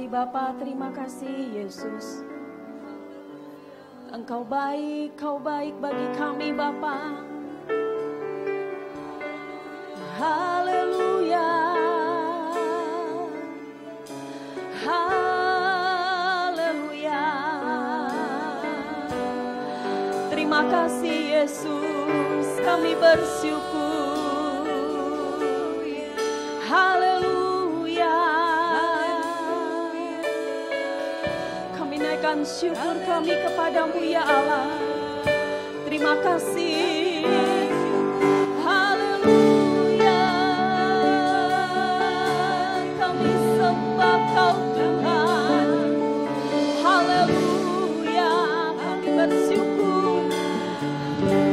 kasih Bapa, terima kasih Yesus. Engkau baik bagi kami Bapa. Haleluya. Haleluya. Terima kasih Yesus, kami bersyukur. Haleluya. Kami naikkan syukur kami kepadamu ya Allah. Terima kasih. Haleluya. Kami sembah Kau Tuhan. Haleluya. Kami bersyukur.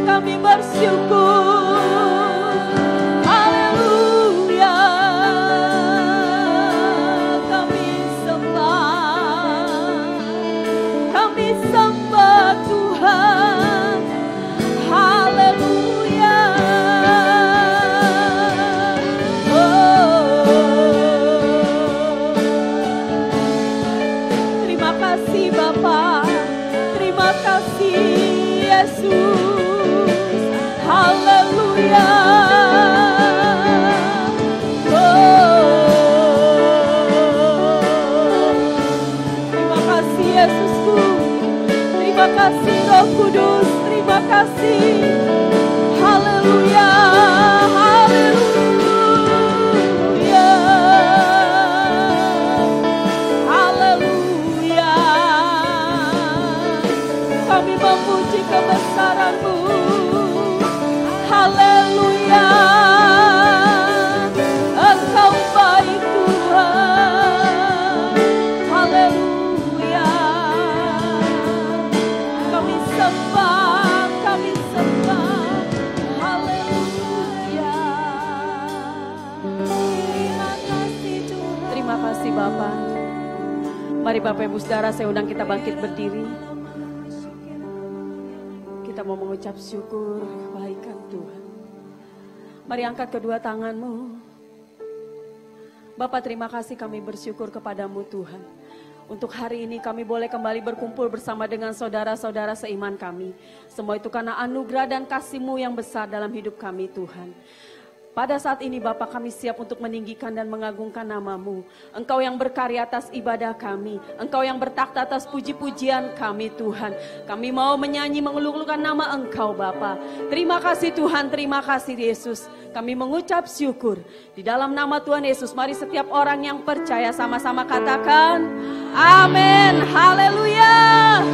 Kami bersyukur. Haleluya. Kami sembah Tuhan. Haleluya. Terima kasih Bapa. Terima kasih Yesus. Haleluya. Terima kasih Yesusku. Terima kasih Roh Kudus. Terima kasih. Haleluya. Haleluya. Haleluya. Kami memuji kebesaran-Mu. Haleluya. Engkau baik Tuhan. Haleluya. Kami sembah. Haleluya. Terima kasih Tuhan. Terima kasih Bapa. Mari Bapak Ibu Saudara, saya undang kita bangkit berdiri. Kita mau mengucap syukur kebaikan Tuhan. Mari angkat kedua tanganmu. Bapa, terima kasih, kami bersyukur kepadamu Tuhan. Untuk hari ini kami boleh kembali berkumpul bersama dengan saudara-saudara seiman kami. Semua itu karena anugerah dan kasih-Mu yang besar dalam hidup kami Tuhan. Pada saat ini Bapa, kami siap untuk meninggikan dan mengagungkan nama-Mu. Engkau yang berkarya atas ibadah kami. Engkau yang bertakhta atas puji-pujian kami Tuhan. Kami mau menyanyi mengeluhkan nama Engkau Bapa. Terima kasih Tuhan, terima kasih Yesus. Kami mengucap syukur. Di dalam nama Tuhan Yesus, mari setiap orang yang percaya sama-sama katakan amin. Haleluya.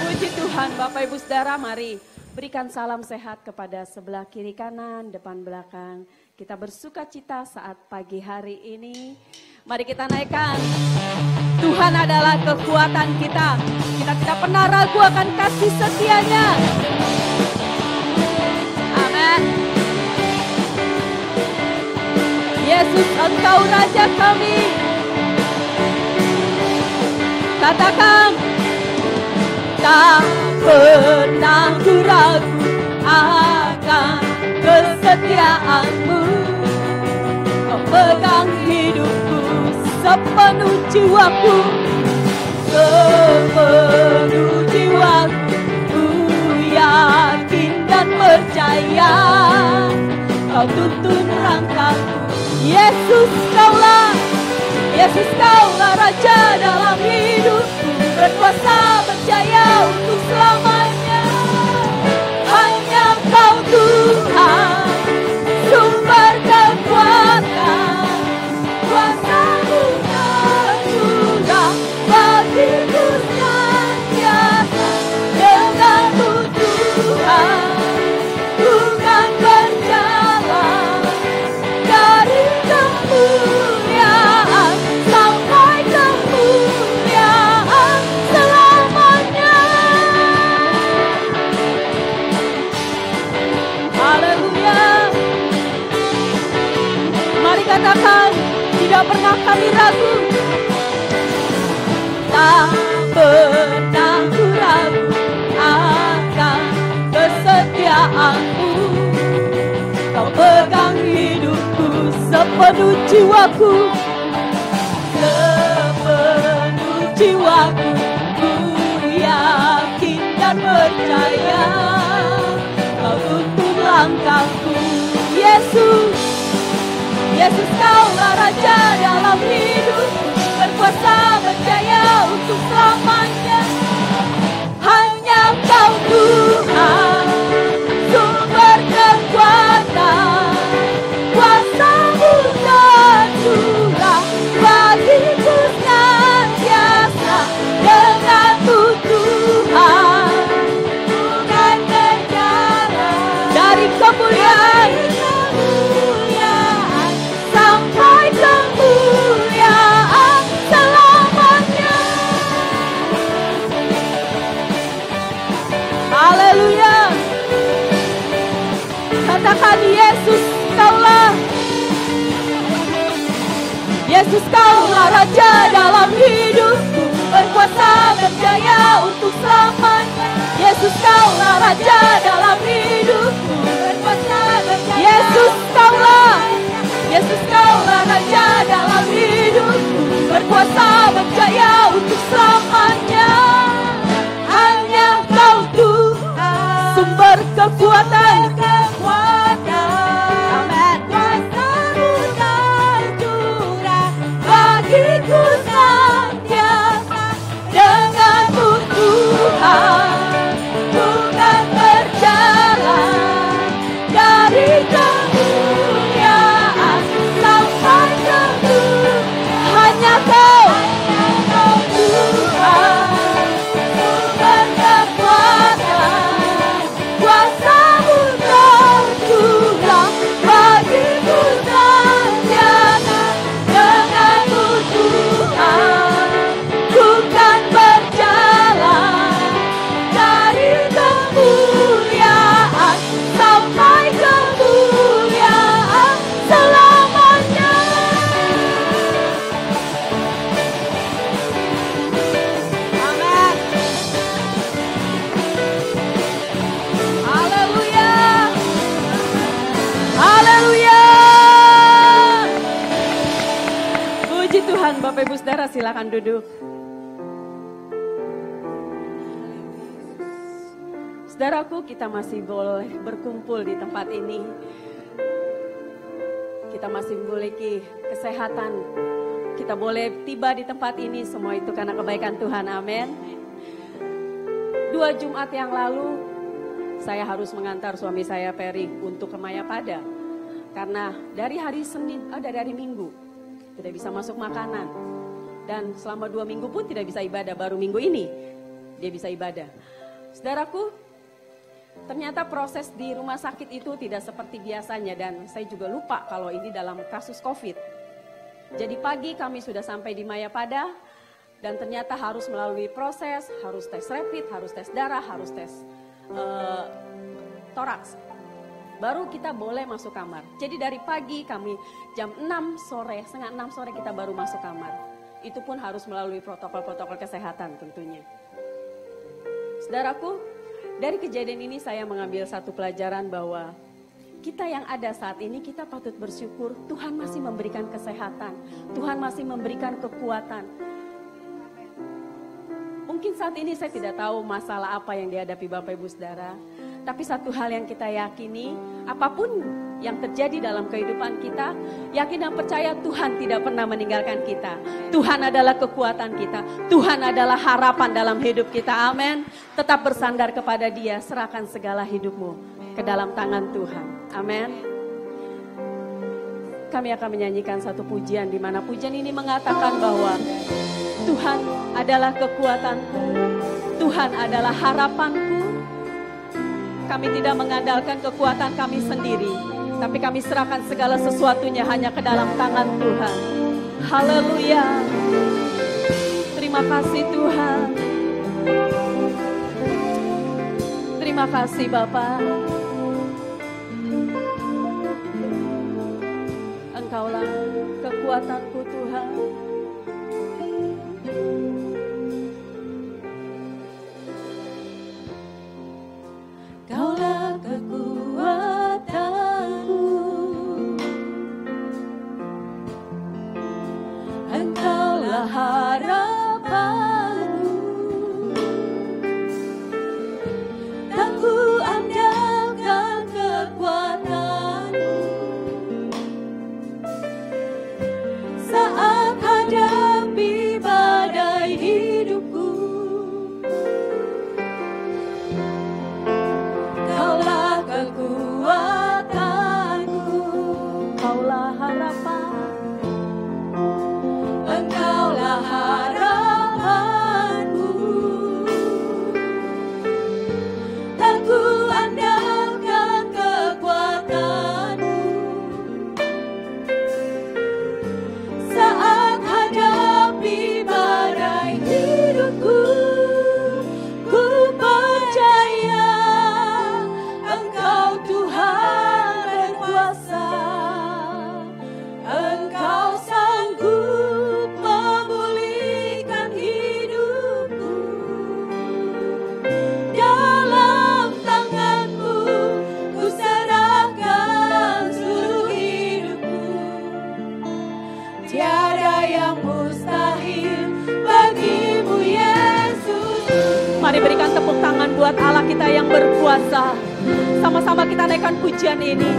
Puji Tuhan. Bapak Ibu Saudara, mari berikan salam sehat kepada sebelah kiri kanan, depan belakang. Kita bersuka cita saat pagi hari ini. Mari kita naikkan. Tuhan adalah kekuatan kita. Kita tidak pernah ragu akan kasih setia-Nya. Amin. Yesus, Engkau Raja kami. Katakan. Tak pernah ku ragu akan kesetiaan-Mu. Kau pegang hidupku sepenuh jiwaku. Sepenuh jiwaku ku yakin dan percaya. Kau tuntun langkahku. Yesus Kaulah Raja dalam hidupku. Berkuasa berjaya untuk selamanya. Hanya Kau Tuhan, sumber kekuatan. Kuasa-Mu tercurah bagiku senantiasa. Denganmu Tuhan, ku kan berjalan dari kemuliaan sampai kemuliaan selamanya. Haleluya. Mari katakan, tidak pernah kami ragu. Tak pernah ku ragu akan kesetiaan-Mu. Kau pegang hidupku sepenuh jiwaku. percaya Kau tuntun langkahku. Yesus, Yesus Kaulah Raja dalam hidupku, berkuasa berjaya untuk selamanya. Hanya Kau Tuhan, sumber kekuatan, kuasa-Mu tercurah bagiku senantiasa. Denganmu Tuhan, bukan berjalan dari kemuliaan sampai kemuliaan selamanya. Haleluya. Katakan Yesus Kaulah, Yesus Kaulah Raja dalam hidupku, berkuasa berjaya untuk selamanya. Yesus Kaulah Raja dalam hidupku, berkuasa berjaya. Yesus Kaulah, Yesus Kaulah Raja dalam hidupku, berkuasa berjaya untuk selamanya. Hanya Kau Tuhan, sumber kekuatan. Amin. Kuasa-Mu tercurah bagiku senantiasa. Denganmu Tuhan, bukan berjalan dari kemuliaan sampai kemuliaan. Hanya Kau Tuhan, sumber kekuatan, kuasa-Mu tercurah bagiku senantiasa. Denganmu Tuhan, bukan berjalan dari kemuliaan sampai kemuliaan selamanya. Amin. Haleluya. Haleluya. Puji Tuhan. Bapak Ibu Saudara silakan duduk. Saudaraku, kita masih boleh berkumpul di tempat ini. Kita masih memiliki kesehatan. Kita boleh tiba di tempat ini, semua itu karena kebaikan Tuhan. Amin. 2 Jumat yang lalu, saya harus mengantar suami saya Ferry untuk ke Mayapada. Karena dari hari Minggu tidak bisa masuk makanan. Dan selama 2 minggu pun tidak bisa ibadah, baru minggu ini dia bisa ibadah. Saudaraku, ternyata proses di rumah sakit itu tidak seperti biasanya dan saya juga lupa kalau ini dalam kasus COVID. Jadi pagi kami sudah sampai di Mayapada dan ternyata harus melalui proses, harus tes rapid, harus tes darah, harus tes toraks. Baru kita boleh masuk kamar. Jadi dari pagi kami jam 6 sore, setengah 6 sore kita baru masuk kamar. Itu pun harus melalui protokol-protokol kesehatan tentunya. Saudaraku, dari kejadian ini saya mengambil satu pelajaran bahwa kita yang ada saat ini kita patut bersyukur Tuhan masih memberikan kesehatan, Tuhan masih memberikan kekuatan. Mungkin saat ini saya tidak tahu masalah apa yang dihadapi Bapak Ibu Saudara, tapi satu hal yang kita yakini, apapun yang terjadi dalam kehidupan kita, yakin dan percaya Tuhan tidak pernah meninggalkan kita. Tuhan adalah kekuatan kita, Tuhan adalah harapan dalam hidup kita. Amin. Tetap bersandar kepada Dia, serahkan segala hidupmu ke dalam tangan Tuhan. Amin. Kami akan menyanyikan satu pujian di mana pujian ini mengatakan bahwa Tuhan adalah kekuatanku, Tuhan adalah harapanku. Kami tidak mengandalkan kekuatan kami sendiri, tapi kami serahkan segala sesuatunya hanya ke dalam tangan Tuhan. Haleluya. Terima kasih Tuhan. Terima kasih Bapa. Engkaulah kekuatanku Tuhan. Kaulah kekuatanku, Engkaulah harapanku. berkuasa. Sama-sama kita naikkan pujian ini.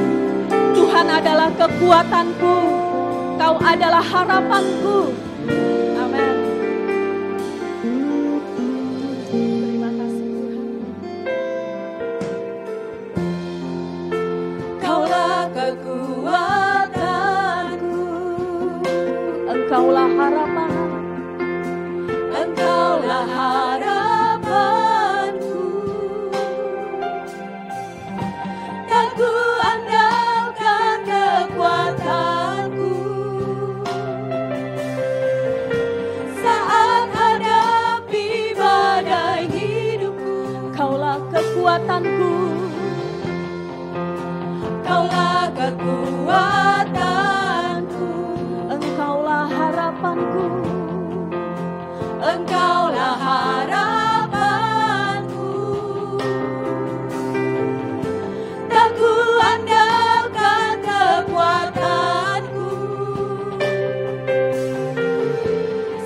Tuhan adalah kekuatanku, Kau adalah harapanku. Amin. Terima kasih Tuhan. Kaulah kekuatanku, Engkaulah harapan, Engkaulah harapanku. Tak ku andalkan kekuatanku saat hadapi badai hidupku. Kaulah kekuatanku, Kaulah kekuatanku, Engkaulah harapanku, Engkaulah harapanku. Tak ku andalkan kekuatanku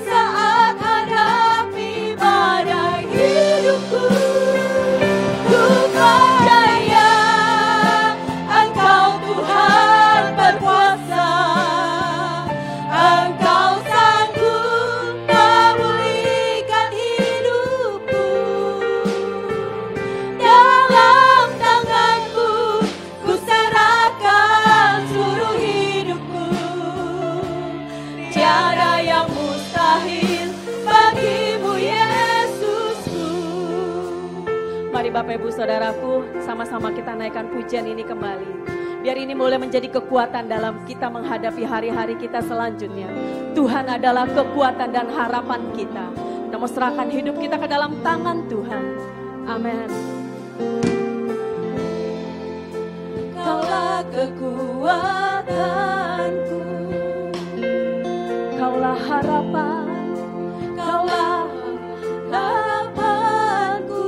saat hadapi badai hidupku. Ku percaya Engkau Tuhan berkuasa, Engkau sanggup memulihkan hidupku. Dalam tangan-Mu ku serahkan seluruh hidupku. Tiada yang mustahil bagi-Mu Yesusku. Mari Bapak Ibu Saudaraku, sama-sama kita naikkan pujian ini kembali. Biar ini boleh menjadi kekuatan dalam kita menghadapi hari-hari kita selanjutnya. Tuhan adalah kekuatan dan harapan kita. Kita mau serahkan hidup kita ke dalam tangan Tuhan. Amin. Kaulah kekuatanku, Kaulah harapan, Kaulah harapanku.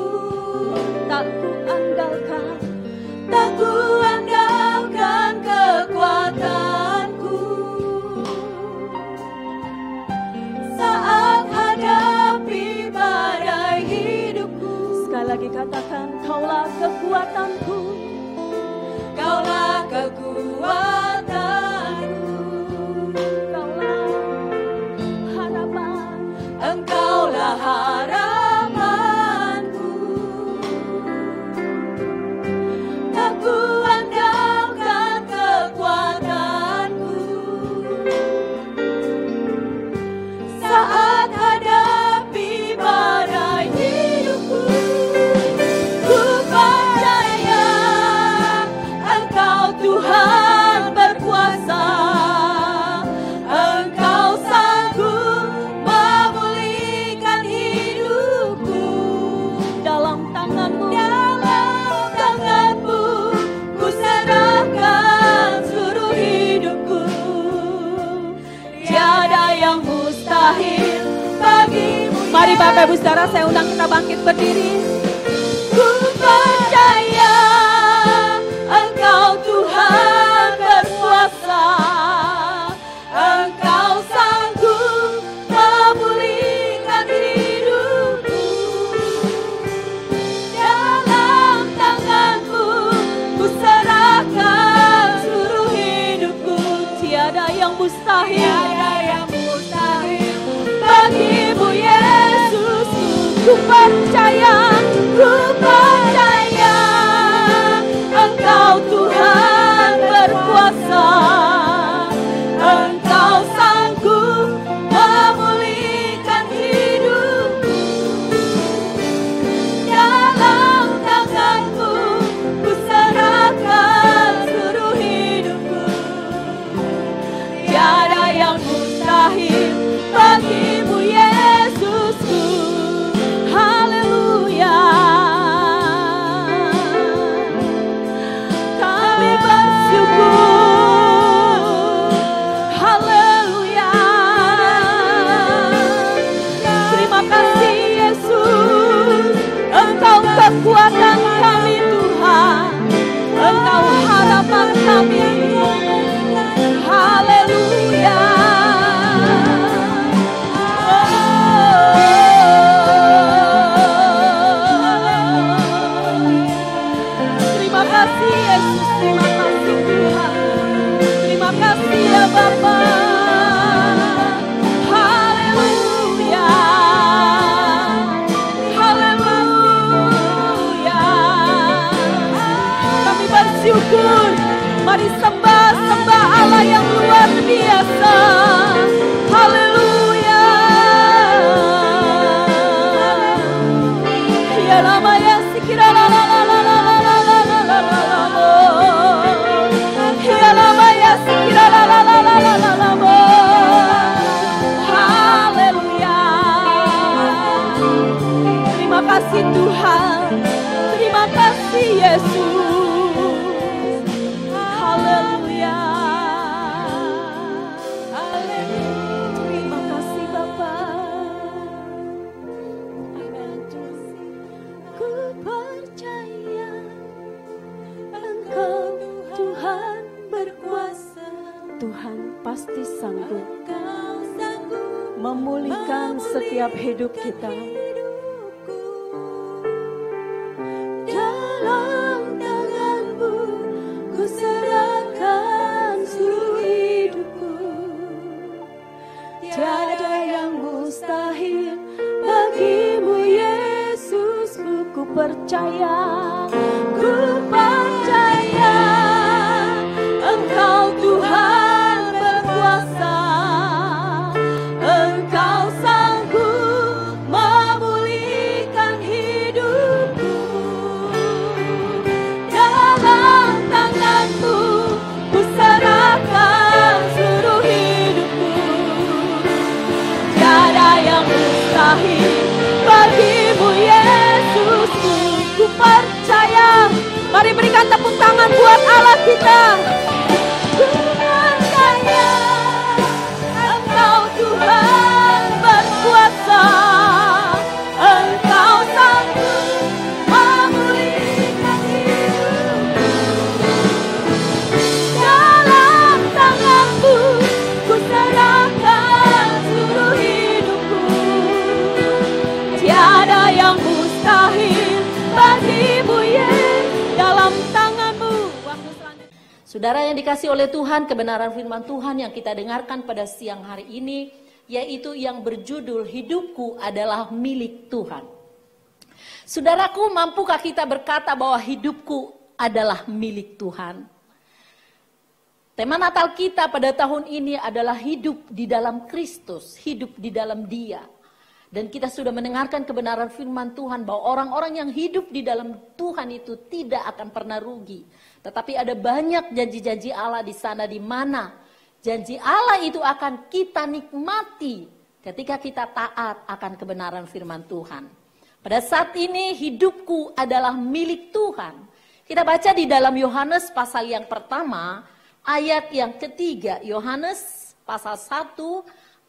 Tak ku andalkan, tak ku andalkan kekuatanku saat hadapi badai hidupku. Sekali lagi katakan, Kaulah kekuatanku, Kaulah kekuatanku, Kaulah harapan, Engkaulah harapanku. Tak ku andalkan kekuatanku saat hadapi badai hidupku. Ku percaya Engkau Tuhan berkuasa, Engkau sanggup memulihkan hidupku. Dalam tangan-Mu, ku serahkan seluruh hidupku. Tiada yang mustahil bagi-Mu. Mari Bapak Ibu Saudara, saya undang kita bangkit berdiri. Ku percaya Engkau Tuhan berkuasa, Engkau sanggup memulihkan hidupku. Dalam tangan-Mu ku serahkan seluruh hidupku. Tiada yang mustahil, bagi-Mu Yesusku. Ku percaya Engkau Tuhan berkuasa, Engkau sanggup memulihkan hidupku. Dalam tangan-Mu ku serahkan seluruh hidupku. Tiada yang mustahil bagi-Mu Yesusku. Haleluya. kasih Yesus, terima kasih Tuhan. Terima kasih ya Bapa. Haleluya. Haleluya. Kami bersyukur. Mari sembah Allah yang luar biasa. Haleluya. Ya lama ya sikira la la la la la la la la la la la. Ya lama ya sikira la la la la la la la. Haleluya. Terima kasih Tuhan. Terima kasih Yesus. Haleluya. Terima kasih Bapa. Amin. Ku percaya Engkau Tuhan berkuasa. Tuhan pasti sanggup memulihkan setiap hidup kita. Dalam tangan-Mu ku serahkan seluruh hidupku. Tiada yang mustahil bagimu Yesus. Ku percaya Engkau Tuhan berkuasa. Engkau sanggup memulihkan hidupku. Dalam tangan-Mu ku serahkan seluruh hidupku. Tiada yang mustahil bagimu Yesus. Ku percaya. Mari berikan tepuk tangan buat Allah kita. Ku percaya Engkau Tuhan berkuasa. Engkau sanggup memulihkan hidupku. Dalam tangan-Mu ku serahkan seluruh hidupku. Tiada yang mustahil bagimu Yesus. Dalam tangan-Mu. Waktu selanjutnya. Saudara yang dikasih oleh Tuhan, kebenaran firman Tuhan yang kita dengarkan pada siang hari ini, yaitu yang berjudul Hidupku adalah milik Tuhan. Saudaraku, mampukah kita berkata bahwa hidupku adalah milik Tuhan? Tema Natal kita pada tahun ini adalah hidup di dalam Kristus, hidup di dalam Dia. Dan kita sudah mendengarkan kebenaran firman Tuhan bahwa orang-orang yang hidup di dalam Tuhan itu tidak akan pernah rugi. Tetapi ada banyak janji-janji Allah di sana, di mana janji Allah itu akan kita nikmati ketika kita taat akan kebenaran firman Tuhan. Pada saat ini hidupku adalah milik Tuhan. Kita baca di dalam Yohanes pasal yang pertama, ayat yang ketiga. Yohanes pasal 1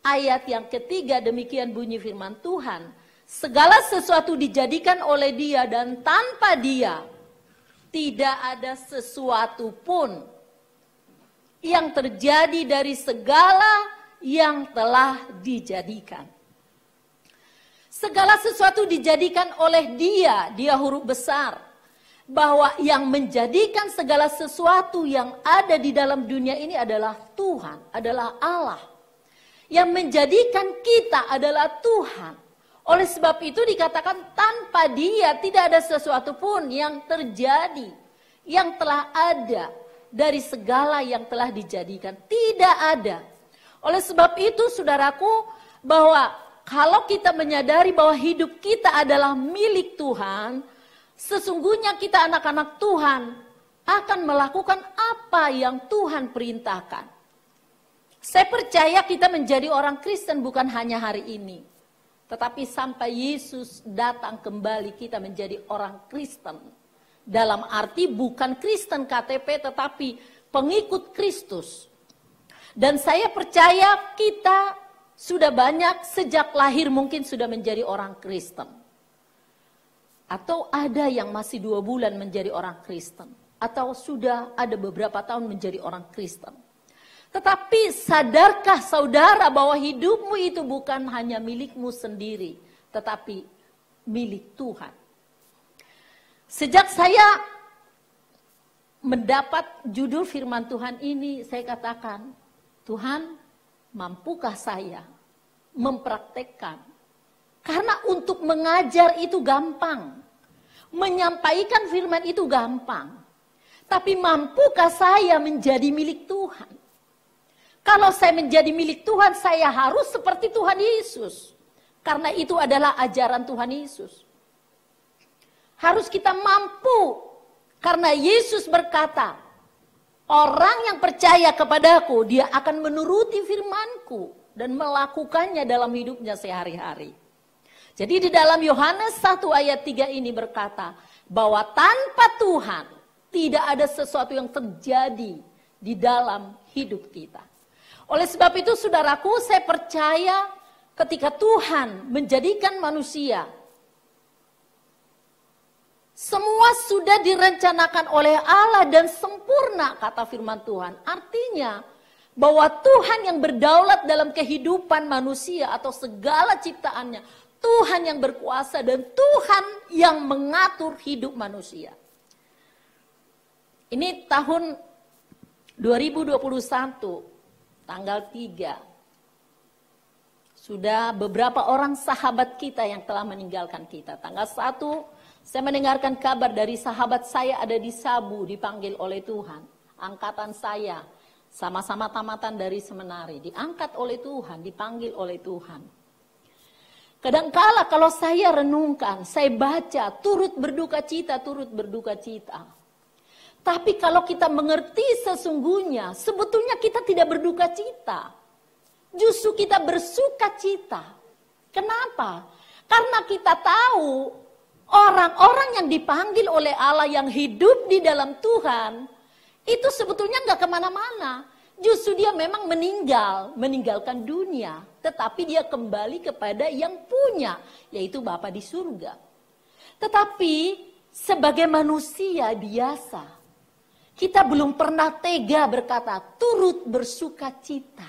ayat yang ketiga, demikian bunyi firman Tuhan. Segala sesuatu dijadikan oleh Dia dan tanpa Dia tidak ada sesuatu pun yang terjadi dari segala yang telah dijadikan. Segala sesuatu dijadikan oleh Dia, Dia huruf besar. Bahwa yang menjadikan segala sesuatu yang ada di dalam dunia ini adalah Tuhan, adalah Allah. Yang menjadikan kita adalah Tuhan. Oleh sebab itu dikatakan tanpa Dia tidak ada sesuatu pun yang terjadi, yang telah ada dari segala yang telah dijadikan. Tidak ada. Oleh sebab itu saudaraku, bahwa kalau kita menyadari bahwa hidup kita adalah milik Tuhan, sesungguhnya kita anak-anak Tuhan akan melakukan apa yang Tuhan perintahkan. Saya percaya kita menjadi orang Kristen bukan hanya hari ini. Tetapi sampai Yesus datang kembali kita menjadi orang Kristen. Dalam arti bukan Kristen KTP tetapi pengikut Kristus. Dan saya percaya kita sudah banyak sejak lahir mungkin sudah menjadi orang Kristen. Atau ada yang masih 2 bulan menjadi orang Kristen. Atau sudah ada beberapa tahun menjadi orang Kristen. Tetapi sadarkah saudara bahwa hidupmu itu bukan hanya milikmu sendiri, tetapi milik Tuhan. Sejak saya mendapat judul firman Tuhan ini, saya katakan, Tuhan, mampukah saya mempraktekkan? Karena untuk mengajar itu gampang, menyampaikan firman itu gampang. Tapi mampukah saya menjadi milik Tuhan? Kalau saya menjadi milik Tuhan, saya harus seperti Tuhan Yesus. Karena itu adalah ajaran Tuhan Yesus. Harus kita mampu. Karena Yesus berkata, orang yang percaya kepadaku, dia akan menuruti firmanku dan melakukannya dalam hidupnya sehari-hari. Jadi di dalam Yohanes 1 ayat 3 ini berkata, bahwa tanpa Tuhan, tidak ada sesuatu yang terjadi di dalam hidup kita. Oleh sebab itu saudaraku, saya percaya ketika Tuhan menjadikan manusia, semua sudah direncanakan oleh Allah dan sempurna, kata firman Tuhan. Artinya bahwa Tuhan yang berdaulat dalam kehidupan manusia atau segala ciptaannya. Tuhan yang berkuasa dan Tuhan yang mengatur hidup manusia. Ini tahun 2021, tanggal 3. Sudah beberapa orang sahabat kita yang telah meninggalkan kita. Tanggal 1, saya mendengarkan kabar dari sahabat saya ada di Sabu, dipanggil oleh Tuhan. Angkatan saya, sama-sama tamatan dari seminari. Diangkat oleh Tuhan, dipanggil oleh Tuhan. Kadangkala kalau saya renungkan, saya baca, turut berduka cita. Tapi kalau kita mengerti sesungguhnya, sebetulnya kita tidak berduka cita. Justru kita bersuka cita. Kenapa? Karena kita tahu orang-orang yang dipanggil oleh Allah yang hidup di dalam Tuhan, itu sebetulnya nggak kemana-mana. Justru dia memang meninggalkan dunia. Tetapi dia kembali kepada yang punya, yaitu Bapa di surga. Tetapi sebagai manusia biasa, kita belum pernah tega berkata, turut bersuka cita.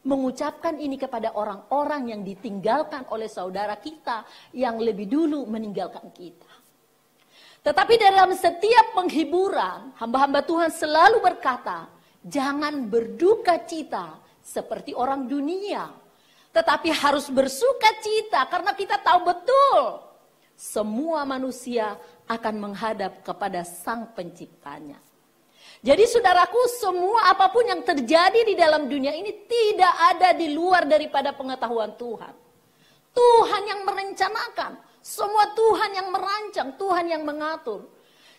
Mengucapkan ini kepada orang-orang yang ditinggalkan oleh saudara kita yang lebih dulu meninggalkan kita. Tetapi dalam setiap penghiburan, hamba-hamba Tuhan selalu berkata, jangan berduka cita seperti orang dunia. Tetapi harus bersuka cita karena kita tahu betul semua manusia akan menghadap kepada Sang Penciptanya. Jadi saudaraku, semua apapun yang terjadi di dalam dunia ini tidak ada di luar daripada pengetahuan Tuhan. Tuhan yang merencanakan, semua Tuhan yang merancang, Tuhan yang mengatur.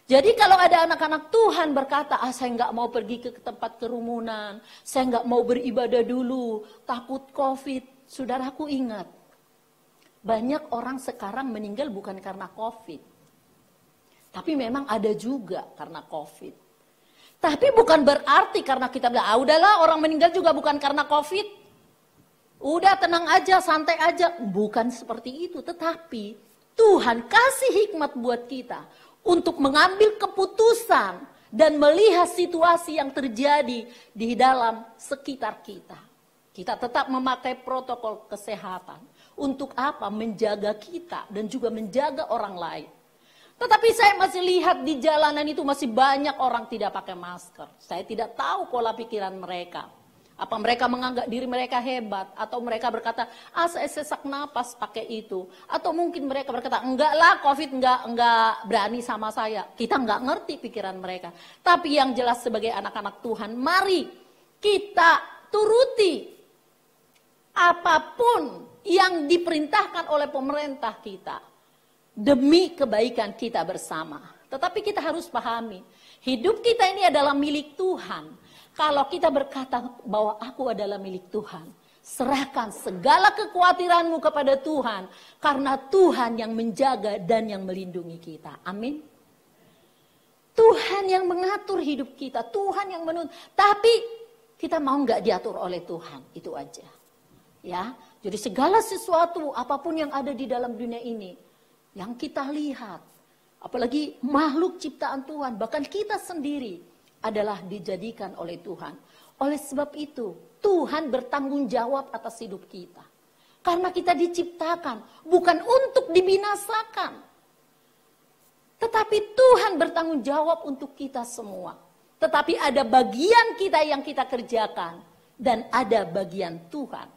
Jadi kalau ada anak-anak Tuhan berkata, saya nggak mau pergi ke tempat kerumunan, saya nggak mau beribadah dulu, takut COVID. Saudaraku ingat, banyak orang sekarang meninggal bukan karena COVID. Tapi memang ada juga karena COVID. Tapi bukan berarti karena kita bilang, udahlah orang meninggal juga bukan karena COVID. Udah tenang aja, santai aja. Bukan seperti itu. Tetapi Tuhan kasih hikmat buat kita untuk mengambil keputusan dan melihat situasi yang terjadi di dalam sekitar kita. Kita tetap memakai protokol kesehatan. Untuk apa? Menjaga kita dan juga menjaga orang lain. Tetapi saya masih lihat di jalanan itu masih banyak orang tidak pakai masker. Saya tidak tahu pola pikiran mereka. Apa mereka menganggap diri mereka hebat. Atau mereka berkata, saya sesak napas pakai itu. Atau mungkin mereka berkata, enggak lah COVID enggak berani sama saya. Kita enggak ngerti pikiran mereka. Tapi yang jelas sebagai anak-anak Tuhan, mari kita turuti apapun yang diperintahkan oleh pemerintah kita. Demi kebaikan kita bersama. Tetapi kita harus pahami, hidup kita ini adalah milik Tuhan. Kalau kita berkata bahwa aku adalah milik Tuhan, serahkan segala kekhawatiranmu kepada Tuhan. Karena Tuhan yang menjaga dan yang melindungi kita. Amin. Tuhan yang mengatur hidup kita. Tuhan yang menuntun. Tapi kita mau gak diatur oleh Tuhan. Itu aja. Ya, jadi segala sesuatu, apapun yang ada di dalam dunia ini, yang kita lihat, apalagi makhluk ciptaan Tuhan, bahkan kita sendiri adalah dijadikan oleh Tuhan. Oleh sebab itu, Tuhan bertanggung jawab atas hidup kita. Karena kita diciptakan bukan untuk dibinasakan, Tetapi Tuhan bertanggung jawab untuk kita semua. Tetapi ada bagian kita yang kita kerjakan. Dan ada bagian Tuhan.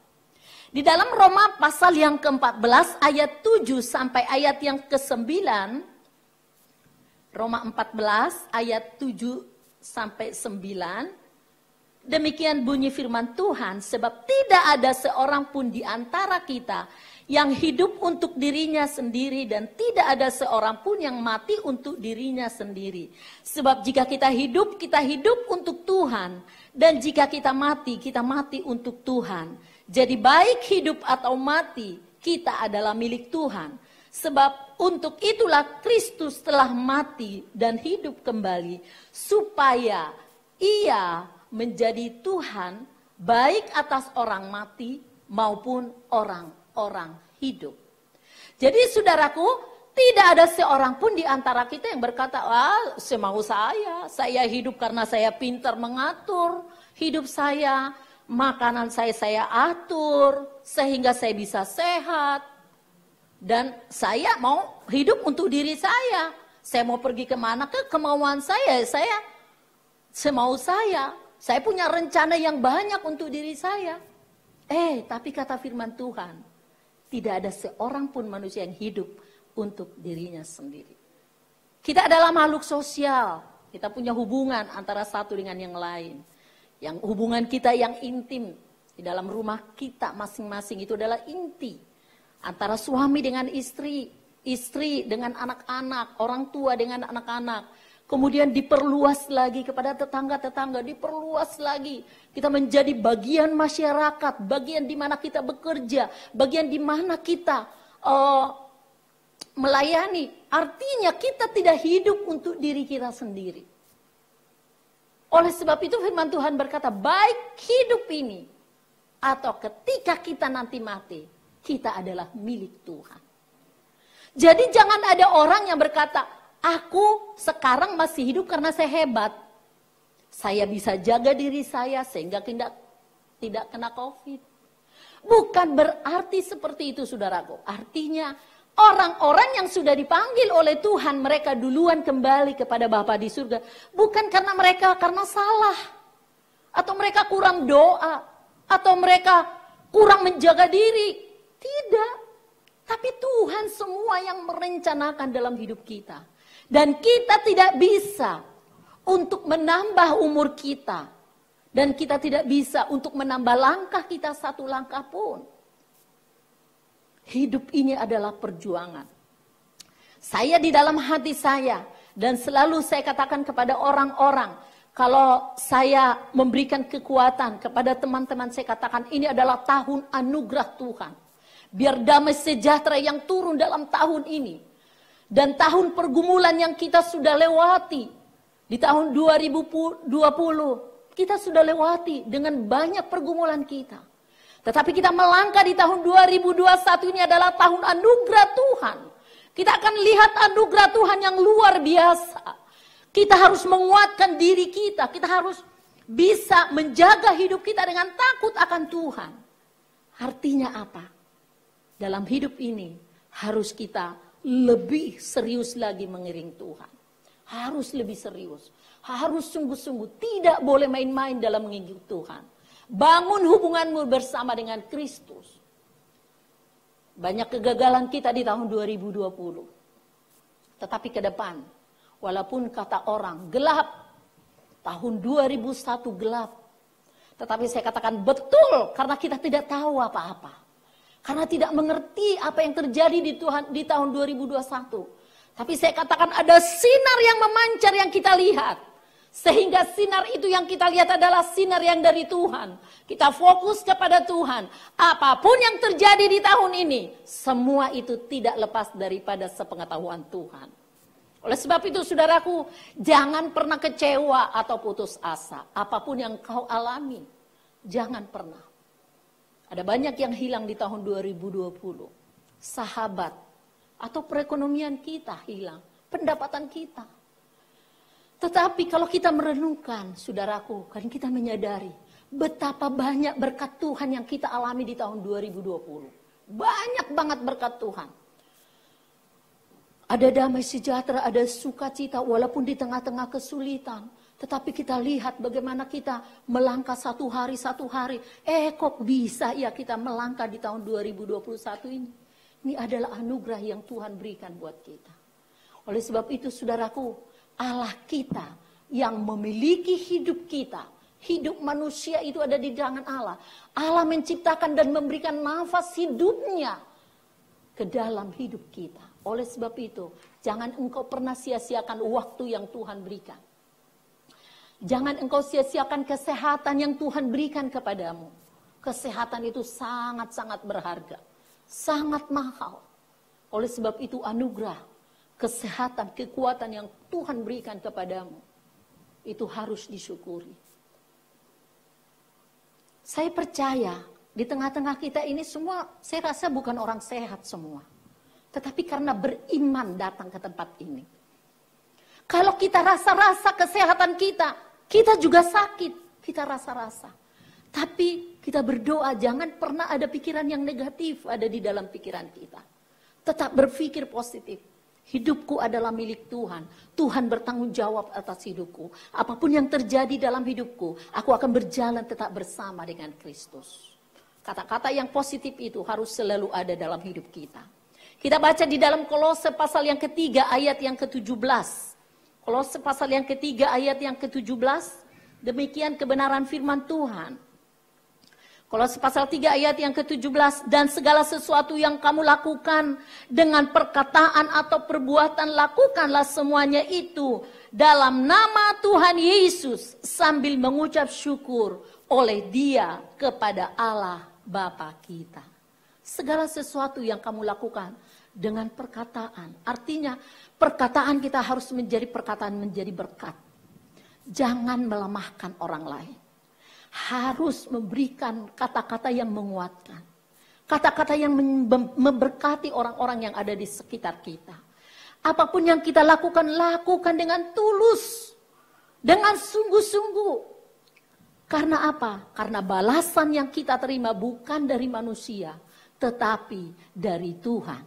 Di dalam Roma pasal yang ke-14 ayat 7 sampai ayat yang ke-9. Roma 14 ayat 7 sampai 9. Demikian bunyi firman Tuhan, sebab tidak ada seorang pun di antara kita yang hidup untuk dirinya sendiri dan tidak ada seorang pun yang mati untuk dirinya sendiri. Sebab jika kita hidup untuk Tuhan. Dan jika kita mati untuk Tuhan. Jadi baik hidup atau mati, kita adalah milik Tuhan. Sebab untuk itulah Kristus telah mati dan hidup kembali. Supaya ia menjadi Tuhan baik atas orang mati maupun orang-orang hidup. Jadi saudaraku, tidak ada seorang pun di antara kita yang berkata, semau saya hidup karena saya pintar mengatur hidup saya, makanan saya atur sehingga saya bisa sehat. Dan saya mau hidup untuk diri saya. Saya mau pergi kemana ke kemauan saya semau saya. Saya punya rencana yang banyak untuk diri saya. Tapi kata firman Tuhan, tidak ada seorang pun manusia yang hidup untuk dirinya sendiri. Kita adalah makhluk sosial. Kita punya hubungan antara satu dengan yang lain. Yang hubungan kita yang intim di dalam rumah kita masing-masing itu adalah inti. Antara suami dengan istri, istri dengan anak-anak, orang tua dengan anak-anak. Kemudian diperluas lagi kepada tetangga-tetangga, diperluas lagi. Kita menjadi bagian masyarakat, bagian di mana kita bekerja, bagian di mana kita melayani. Artinya kita tidak hidup untuk diri kita sendiri. Oleh sebab itu firman Tuhan berkata, baik hidup ini atau ketika kita nanti mati, kita adalah milik Tuhan. Jadi jangan ada orang yang berkata, aku sekarang masih hidup karena saya hebat. Saya bisa jaga diri saya sehingga tidak kena COVID. Bukan berarti seperti itu saudaraku. Artinya orang-orang yang sudah dipanggil oleh Tuhan, mereka duluan kembali kepada Bapa di surga. Bukan karena mereka salah. Atau mereka kurang doa. Atau mereka kurang menjaga diri. Tidak. Tapi Tuhan semua yang merencanakan dalam hidup kita. Dan kita tidak bisa untuk menambah umur kita. Dan kita tidak bisa untuk menambah langkah kita satu langkah pun. Hidup ini adalah perjuangan. Saya di dalam hati saya. Dan selalu saya katakan kepada orang-orang. Kalau saya memberikan kekuatan kepada teman-teman, saya katakan ini adalah tahun anugerah Tuhan. Biar damai sejahtera yang turun dalam tahun ini. Dan tahun pergumulan yang kita sudah lewati. Di tahun 2020 kita sudah lewati dengan banyak pergumulan kita. Tetapi kita melangkah di tahun 2021 ini adalah tahun anugerah Tuhan. Kita akan lihat anugerah Tuhan yang luar biasa. Kita harus menguatkan diri kita. Kita harus bisa menjaga hidup kita dengan takut akan Tuhan. Artinya apa? Dalam hidup ini harus kita lebih serius lagi mengiring Tuhan. Harus lebih serius. Harus sungguh-sungguh. Tidak boleh main-main dalam mengiring Tuhan. Bangun hubunganmu bersama dengan Kristus. Banyak kegagalan kita di tahun 2020. Tetapi ke depan, walaupun kata orang gelap, tahun 2001 gelap. Tetapi saya katakan betul karena kita tidak tahu apa-apa. Karena tidak mengerti apa yang terjadi di tahun 2021. Tapi saya katakan ada sinar yang memancar yang kita lihat. Sehingga sinar itu yang kita lihat adalah sinar yang dari Tuhan. Kita fokus kepada Tuhan. Apapun yang terjadi di tahun ini, semua itu tidak lepas daripada sepengetahuan Tuhan. Oleh sebab itu saudaraku, jangan pernah kecewa atau putus asa. Apapun yang kau alami, jangan pernah. Ada banyak yang hilang di tahun 2020. Sahabat atau perekonomian kita hilang. Pendapatan kita. Tetapi kalau kita merenungkan, saudaraku, kan kita menyadari betapa banyak berkat Tuhan yang kita alami di tahun 2020. Banyak banget berkat Tuhan. Ada damai sejahtera, ada sukacita walaupun di tengah-tengah kesulitan. Tetapi kita lihat bagaimana kita melangkah satu hari. Kok bisa ya kita melangkah di tahun 2021 ini? Ini adalah anugerah yang Tuhan berikan buat kita. Oleh sebab itu saudaraku, Allah kita yang memiliki hidup kita. Hidup manusia itu ada di tangan Allah. Allah menciptakan dan memberikan nafas hidupnya ke dalam hidup kita. Oleh sebab itu, jangan engkau pernah sia-siakan waktu yang Tuhan berikan. Jangan engkau sia-siakan kesehatan yang Tuhan berikan kepadamu. Kesehatan itu sangat-sangat berharga. Sangat mahal. Oleh sebab itu anugerah, kesehatan, kekuatan yang Tuhan berikan kepadamu. Itu harus disyukuri. Saya percaya di tengah-tengah kita ini semua, saya rasa bukan orang sehat semua. Tetapi karena beriman datang ke tempat ini. Kalau kita rasa-rasa kesehatan kita juga sakit. Kita rasa-rasa. Tapi kita berdoa, jangan pernah ada pikiran yang negatif ada di dalam pikiran kita. Tetap berpikir positif. Hidupku adalah milik Tuhan. Tuhan bertanggung jawab atas hidupku. Apapun yang terjadi dalam hidupku, aku akan berjalan tetap bersama dengan Kristus. Kata-kata yang positif itu harus selalu ada dalam hidup kita. Kita baca di dalam Kolose pasal yang ketiga ayat yang ke-17. Kolose pasal yang ketiga ayat yang ke-17. Demikian kebenaran firman Tuhan. Kolose pasal 3 ayat yang ke-17. Dan segala sesuatu yang kamu lakukan dengan perkataan atau perbuatan, lakukanlah semuanya itu dalam nama Tuhan Yesus sambil mengucap syukur oleh Dia kepada Allah Bapa kita. Segala sesuatu yang kamu lakukan dengan perkataan. Artinya perkataan kita harus menjadi perkataan menjadi berkat. Jangan melemahkan orang lain. Harus memberikan kata-kata yang menguatkan. Kata-kata yang memberkati orang-orang yang ada di sekitar kita. Apapun yang kita lakukan, lakukan dengan tulus. Dengan sungguh-sungguh. Karena apa? Karena balasan yang kita terima bukan dari manusia, tetapi dari Tuhan.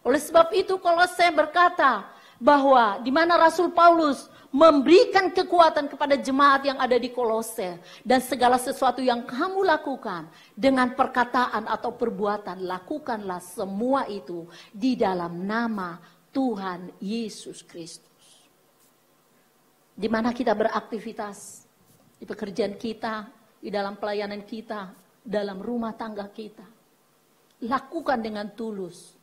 Oleh sebab itu Kolose berkata bahwa di mana Rasul Paulus memberikan kekuatan kepada jemaat yang ada di Kolose, dan segala sesuatu yang kamu lakukan dengan perkataan atau perbuatan, lakukanlah semua itu di dalam nama Tuhan Yesus Kristus. Di mana kita beraktivitas, di pekerjaan kita, di dalam pelayanan kita, dalam rumah tangga kita, lakukan dengan tulus.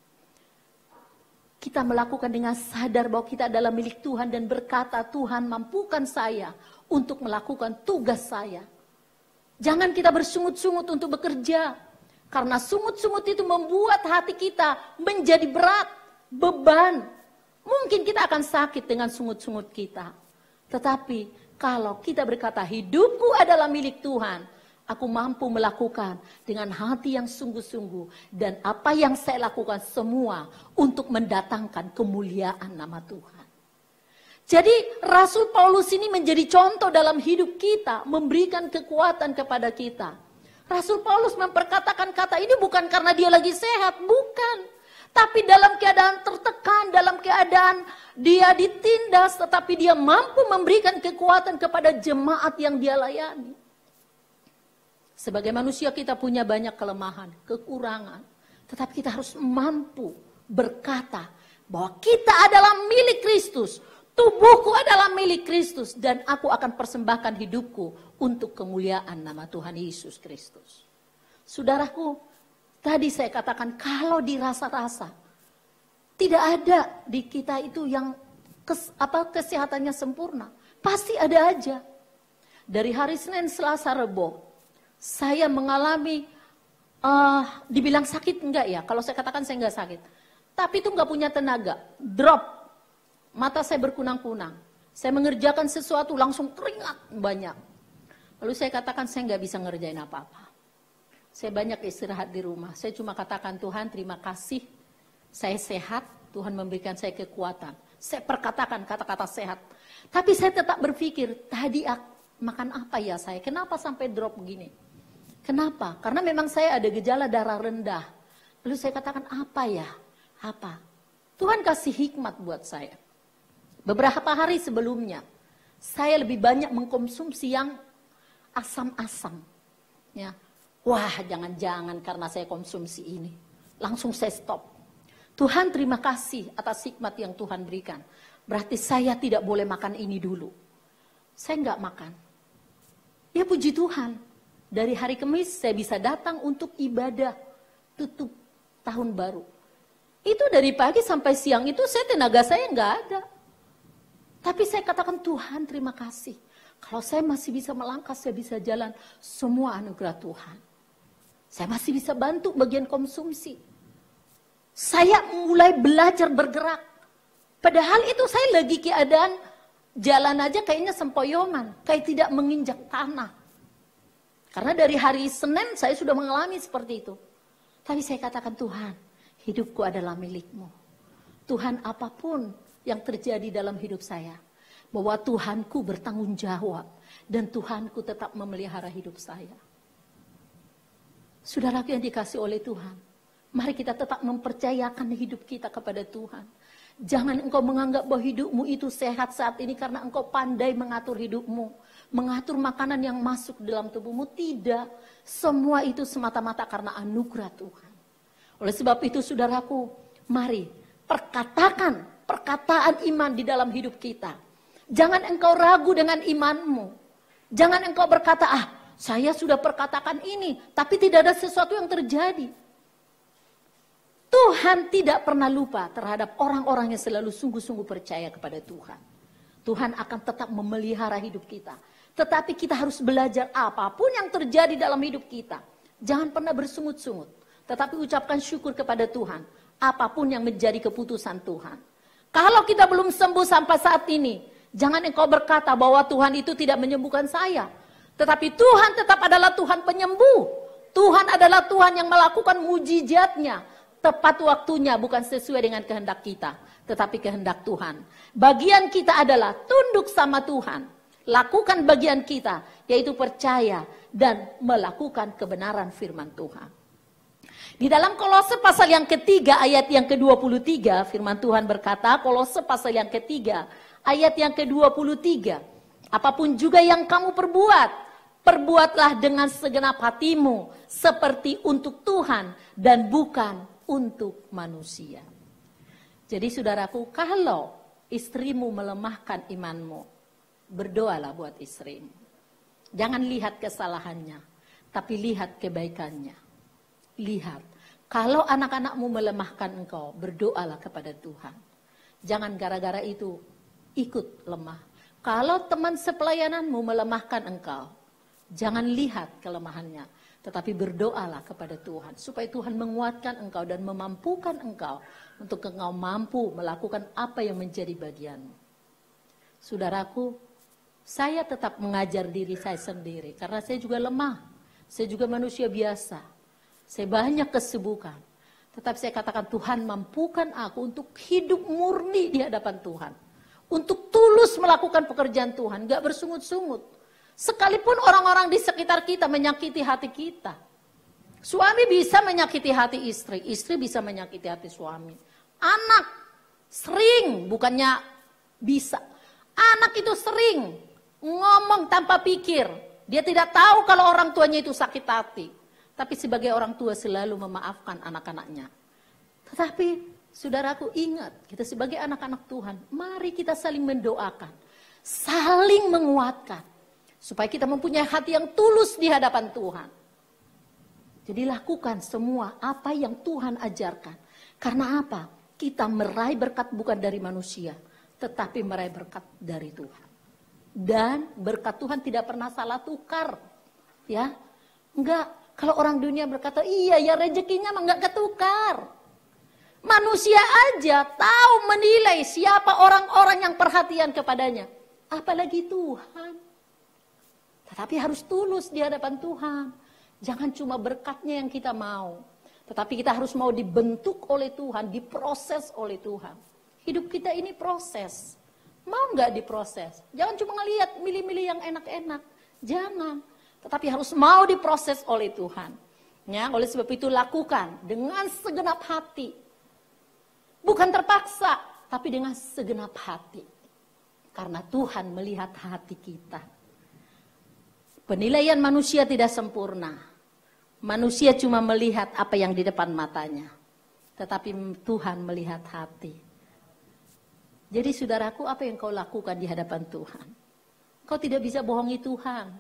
Kita melakukan dengan sadar bahwa kita adalah milik Tuhan dan berkata, Tuhan mampukan saya untuk melakukan tugas saya. Jangan kita bersungut-sungut untuk bekerja. Karena sungut-sungut itu membuat hati kita menjadi berat, beban. Mungkin kita akan sakit dengan sungut-sungut kita. Tetapi kalau kita berkata, hidupku adalah milik Tuhan, aku mampu melakukan dengan hati yang sungguh-sungguh. Dan apa yang saya lakukan semua untuk mendatangkan kemuliaan nama Tuhan. Jadi Rasul Paulus ini menjadi contoh dalam hidup kita. Memberikan kekuatan kepada kita. Rasul Paulus memperkatakan kata ini bukan karena dia lagi sehat. Bukan. Tapi dalam keadaan tertekan, dalam keadaan dia ditindas. Tetapi dia mampu memberikan kekuatan kepada jemaat yang dia layani. Sebagai manusia kita punya banyak kelemahan, kekurangan. Tetapi kita harus mampu berkata bahwa kita adalah milik Kristus. Tubuhku adalah milik Kristus. Dan aku akan persembahkan hidupku untuk kemuliaan nama Tuhan Yesus Kristus. Saudaraku, tadi saya katakan kalau dirasa-rasa. Tidak ada di kita itu yang kesehatannya sempurna. Pasti ada aja. Dari hari Senin, Selasa, Rebo. Saya mengalami, dibilang sakit enggak ya? Kalau saya katakan saya enggak sakit. Tapi itu enggak punya tenaga. Drop. Mata saya berkunang-kunang. Saya mengerjakan sesuatu langsung keringat banyak. Lalu saya katakan saya enggak bisa ngerjain apa-apa. Saya banyak istirahat di rumah. Saya cuma katakan Tuhan terima kasih. Saya sehat. Tuhan memberikan saya kekuatan. Saya perkatakan kata-kata sehat. Tapi saya tetap berpikir tadi makan apa ya saya? Kenapa sampai drop begini? Kenapa? Karena memang saya ada gejala darah rendah. Lalu saya katakan apa ya? Apa? Tuhan kasih hikmat buat saya. Beberapa hari sebelumnya, saya lebih banyak mengkonsumsi yang asam-asam. Ya. Wah, jangan-jangan karena saya konsumsi ini. Langsung saya stop. Tuhan terima kasih atas hikmat yang Tuhan berikan. Berarti saya tidak boleh makan ini dulu. Saya nggak makan. Ya puji Tuhan. Dari hari Kamis saya bisa datang untuk ibadah tutup tahun baru. Itu dari pagi sampai siang itu tenaga saya nggak ada. Tapi saya katakan Tuhan terima kasih. Kalau saya masih bisa melangkah, saya bisa jalan. Semua anugerah Tuhan. Saya masih bisa bantu bagian konsumsi. Saya mulai belajar bergerak. Padahal itu saya lagi keadaan jalan aja kayaknya sempoyongan. Kayak tidak menginjak tanah. Karena dari hari Senin saya sudah mengalami seperti itu. Tapi saya katakan Tuhan, hidupku adalah milik-Mu. Tuhan apapun yang terjadi dalam hidup saya. Bahwa Tuhanku bertanggung jawab. Dan Tuhanku tetap memelihara hidup saya. Saudaraku yang dikasih oleh Tuhan. Mari kita tetap mempercayakan hidup kita kepada Tuhan. Jangan engkau menganggap bahwa hidupmu itu sehat saat ini karena engkau pandai mengatur hidupmu. Mengatur makanan yang masuk dalam tubuhmu. Tidak. Semua itu semata-mata karena anugerah Tuhan. Oleh sebab itu saudaraku, mari perkataan iman di dalam hidup kita. Jangan engkau ragu dengan imanmu. Jangan engkau berkata, saya sudah perkatakan ini, tapi tidak ada sesuatu yang terjadi. Tuhan tidak pernah lupa terhadap orang-orang yang selalu sungguh-sungguh percaya kepada Tuhan. Tuhan akan tetap memelihara hidup kita. Tetapi kita harus belajar apapun yang terjadi dalam hidup kita. Jangan pernah bersungut-sungut. Tetapi ucapkan syukur kepada Tuhan. Apapun yang menjadi keputusan Tuhan. Kalau kita belum sembuh sampai saat ini, jangan engkau berkata bahwa Tuhan itu tidak menyembuhkan saya. Tetapi Tuhan tetap adalah Tuhan penyembuh. Tuhan adalah Tuhan yang melakukan mujizatnya. Tepat waktunya bukan sesuai dengan kehendak kita. Tetapi kehendak Tuhan. Bagian kita adalah tunduk sama Tuhan. Lakukan bagian kita. Yaitu percaya dan melakukan kebenaran firman Tuhan. Di dalam Kolose pasal yang ketiga ayat yang ke-23. Firman Tuhan berkata. Kolose pasal yang ketiga ayat yang ke-23. Apapun juga yang kamu perbuat, perbuatlah dengan segenap hatimu seperti untuk Tuhan dan bukan untuk manusia. Jadi saudaraku, kalau istrimu melemahkan imanmu, berdoalah buat istrimu. Jangan lihat kesalahannya, tapi lihat kebaikannya. Lihat, kalau anak-anakmu melemahkan engkau, berdoalah kepada Tuhan. Jangan gara-gara itu ikut lemah. Kalau teman sepelayananmu melemahkan engkau, jangan lihat kelemahannya, tetapi berdoalah kepada Tuhan supaya Tuhan menguatkan engkau dan memampukan engkau untuk engkau mampu melakukan apa yang menjadi bagianmu. Saudaraku, saya tetap mengajar diri saya sendiri karena saya juga lemah, saya juga manusia biasa, saya banyak kesibukan. Tetapi saya katakan Tuhan mampukan aku untuk hidup murni di hadapan Tuhan. Untuk tulus melakukan pekerjaan Tuhan, gak bersungut-sungut. Sekalipun orang-orang di sekitar kita menyakiti hati kita. Suami bisa menyakiti hati istri, istri bisa menyakiti hati suami. Anak sering, bukannya bisa. Anak itu sering ngomong tanpa pikir. Dia tidak tahu kalau orang tuanya itu sakit hati. Tapi sebagai orang tua selalu memaafkan anak-anaknya. Tetapi saudaraku ingat, kita sebagai anak-anak Tuhan, mari kita saling mendoakan, saling menguatkan, supaya kita mempunyai hati yang tulus di hadapan Tuhan. Jadi lakukan semua apa yang Tuhan ajarkan. Karena apa? Kita meraih berkat bukan dari manusia, tetapi meraih berkat dari Tuhan. Dan berkat Tuhan tidak pernah salah tukar. Ya, enggak. Kalau orang dunia berkata, iya ya rezekinya mah enggak ketukar. Manusia aja tahu menilai siapa orang-orang yang perhatian kepadanya. Apalagi Tuhan. Tetapi harus tulus di hadapan Tuhan. Jangan cuma berkatnya yang kita mau. Tetapi kita harus mau dibentuk oleh Tuhan, diproses oleh Tuhan. Hidup kita ini proses. Mau nggak diproses? Jangan cuma ngelihat milih-milih yang enak-enak. Jangan. Tetapi harus mau diproses oleh Tuhan. Ya, oleh sebab itu lakukan dengan segenap hati. Bukan terpaksa, tapi dengan segenap hati. Karena Tuhan melihat hati kita. Penilaian manusia tidak sempurna. Manusia cuma melihat apa yang di depan matanya. Tetapi Tuhan melihat hati. Jadi saudaraku, apa yang kau lakukan di hadapan Tuhan? Kau tidak bisa bohongi Tuhan.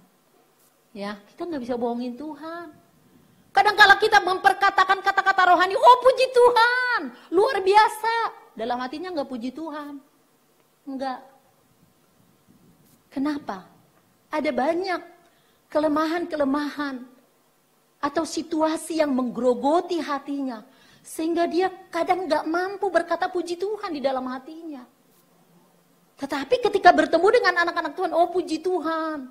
Ya, kita nggak bisa bohongin Tuhan. Kadang-kala kita memperkatakan kata-kata rohani, oh puji Tuhan, luar biasa. Dalam hatinya nggak puji Tuhan. Enggak. Kenapa? Ada banyak kelemahan-kelemahan atau situasi yang menggerogoti hatinya. Sehingga dia kadang nggak mampu berkata puji Tuhan di dalam hatinya. Tetapi ketika bertemu dengan anak-anak Tuhan, oh puji Tuhan.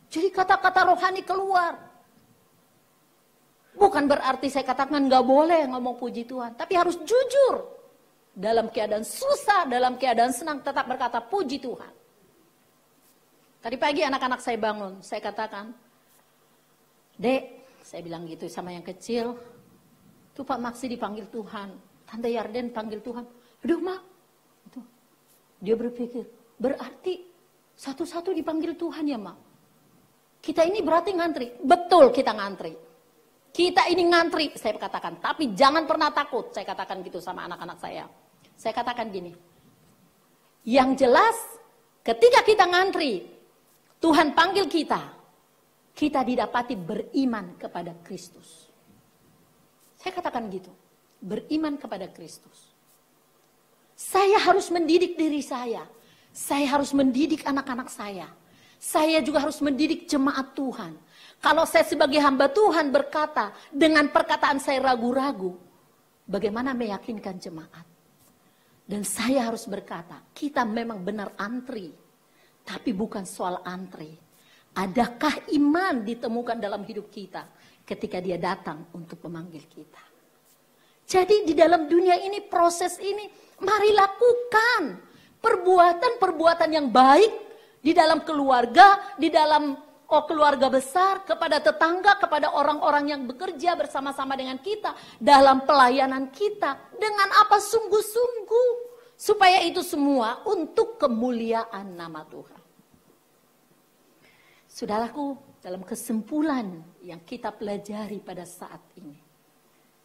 Jadi kata-kata rohani keluar. Bukan berarti saya katakan nggak boleh ngomong puji Tuhan. Tapi harus jujur. Dalam keadaan susah, dalam keadaan senang, tetap berkata puji Tuhan. Tadi pagi anak-anak saya bangun, saya katakan, Dek, saya bilang gitu sama yang kecil, tuh Pak Maksi dipanggil Tuhan, Tante Yarden panggil Tuhan, aduh Mak, dia berpikir, berarti satu-satu dipanggil Tuhan ya Mak. Kita ini berarti ngantri, betul kita ngantri. Kita ini ngantri, saya katakan, tapi jangan pernah takut, saya katakan gitu sama anak-anak saya. Saya katakan gini, yang jelas ketika kita ngantri, Tuhan panggil kita, kita didapati beriman kepada Kristus. Saya katakan gitu, beriman kepada Kristus. Saya harus mendidik diri saya harus mendidik anak-anak saya juga harus mendidik jemaat Tuhan. Kalau saya sebagai hamba Tuhan berkata, dengan perkataan saya ragu-ragu, bagaimana meyakinkan jemaat? Dan saya harus berkata, kita memang benar antri. Tapi bukan soal antri. Adakah iman ditemukan dalam hidup kita ketika dia datang untuk memanggil kita? Jadi di dalam dunia ini, proses ini, mari lakukan perbuatan-perbuatan yang baik di dalam keluarga, di dalam keluarga besar, kepada tetangga, kepada orang-orang yang bekerja bersama-sama dengan kita, dalam pelayanan kita, dengan apa sungguh-sungguh. Supaya itu semua untuk kemuliaan nama Tuhan. Saudaraku, dalam kesimpulan yang kita pelajari pada saat ini,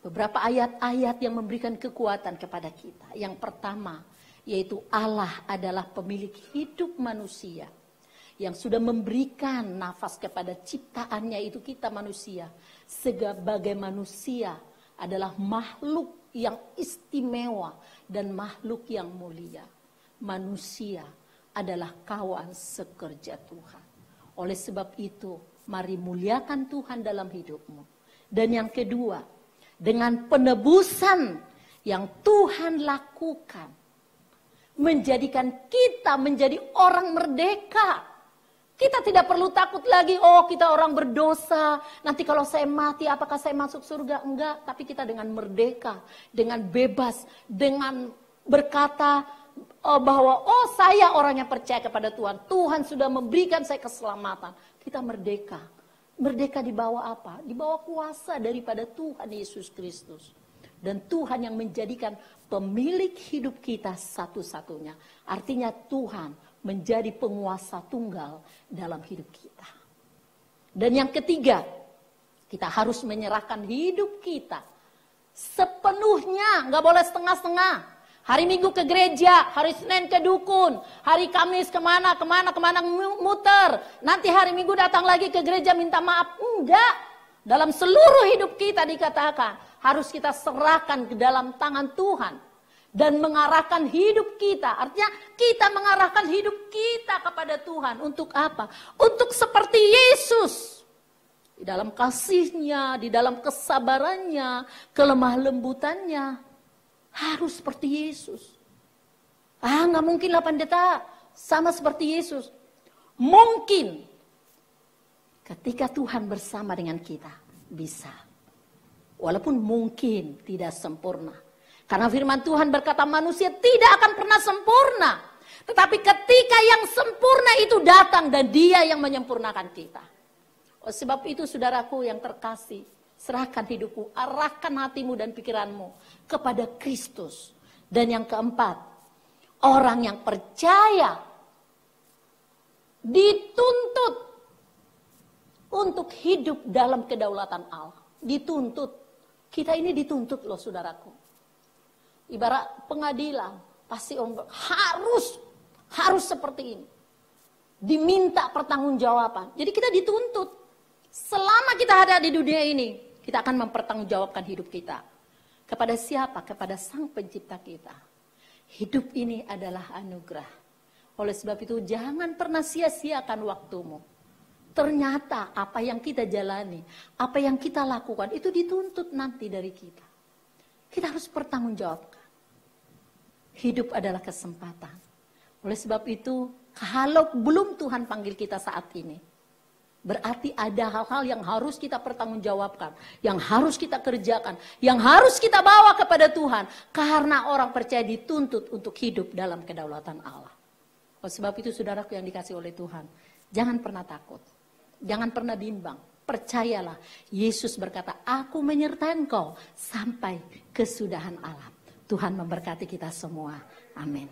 beberapa ayat-ayat yang memberikan kekuatan kepada kita. Yang pertama, yaitu Allah adalah pemilik hidup manusia, yang sudah memberikan nafas kepada ciptaannya, itu kita manusia. Sebagai manusia adalah makhluk yang istimewa dan makhluk yang mulia. Manusia adalah kawan sekerja Tuhan. Oleh sebab itu, mari muliakan Tuhan dalam hidupmu. Dan yang kedua, dengan penebusan yang Tuhan lakukan, menjadikan kita menjadi orang merdeka. Kita tidak perlu takut lagi, oh kita orang berdosa, nanti kalau saya mati apakah saya masuk surga? Enggak, tapi kita dengan merdeka, dengan bebas, dengan berkata bahwa oh saya orang yang percaya kepada Tuhan. Tuhan sudah memberikan saya keselamatan. Kita merdeka. Merdeka di bawah apa? Di bawah kuasa daripada Tuhan Yesus Kristus. Dan Tuhan yang menjadikan pemilik hidup kita satu-satunya. Artinya Tuhan menjadi penguasa tunggal dalam hidup kita. Dan yang ketiga, kita harus menyerahkan hidup kita sepenuhnya, nggak boleh setengah-setengah. Hari Minggu ke gereja, hari Senin ke dukun, hari Kamis kemana muter. Nanti hari Minggu datang lagi ke gereja minta maaf. Enggak. Dalam seluruh hidup kita dikatakan harus kita serahkan ke dalam tangan Tuhan. Dan mengarahkan hidup kita. Artinya kita mengarahkan hidup kita kepada Tuhan. Untuk apa? Untuk seperti Yesus. Di dalam kasihnya, di dalam kesabarannya, kelemah lembutannya. Harus seperti Yesus. Nggak mungkin lah pendeta. Sama seperti Yesus. Mungkin. Ketika Tuhan bersama dengan kita. Bisa. Walaupun mungkin tidak sempurna. Karena firman Tuhan berkata manusia tidak akan pernah sempurna. Tetapi ketika yang sempurna itu datang dan dia yang menyempurnakan kita. Sebab itu saudaraku yang terkasih. Serahkan hidupmu, arahkan hatimu dan pikiranmu kepada Kristus. Dan yang keempat, orang yang percaya dituntut untuk hidup dalam kedaulatan Allah. Dituntut. Kita ini dituntut loh saudaraku. Ibarat pengadilan, pasti orang harus seperti ini. Diminta pertanggungjawaban. Jadi kita dituntut. Selama kita ada di dunia ini, kita akan mempertanggungjawabkan hidup kita. Kepada siapa? Kepada Sang Pencipta kita. Hidup ini adalah anugerah. Oleh sebab itu jangan pernah sia-siakan waktumu. Ternyata apa yang kita jalani, apa yang kita lakukan itu dituntut nanti dari kita. Kita harus bertanggungjawabkan. Hidup adalah kesempatan. Oleh sebab itu, kalau belum Tuhan panggil kita saat ini, berarti ada hal-hal yang harus kita pertanggungjawabkan, yang harus kita kerjakan, yang harus kita bawa kepada Tuhan. Karena orang percaya dituntut untuk hidup dalam kedaulatan Allah. Oleh sebab itu saudaraku yang dikasih oleh Tuhan, jangan pernah takut, jangan pernah bimbang. Percayalah, Yesus berkata, aku menyertai engkau sampai kesudahan alam. Tuhan memberkati kita semua. Amin.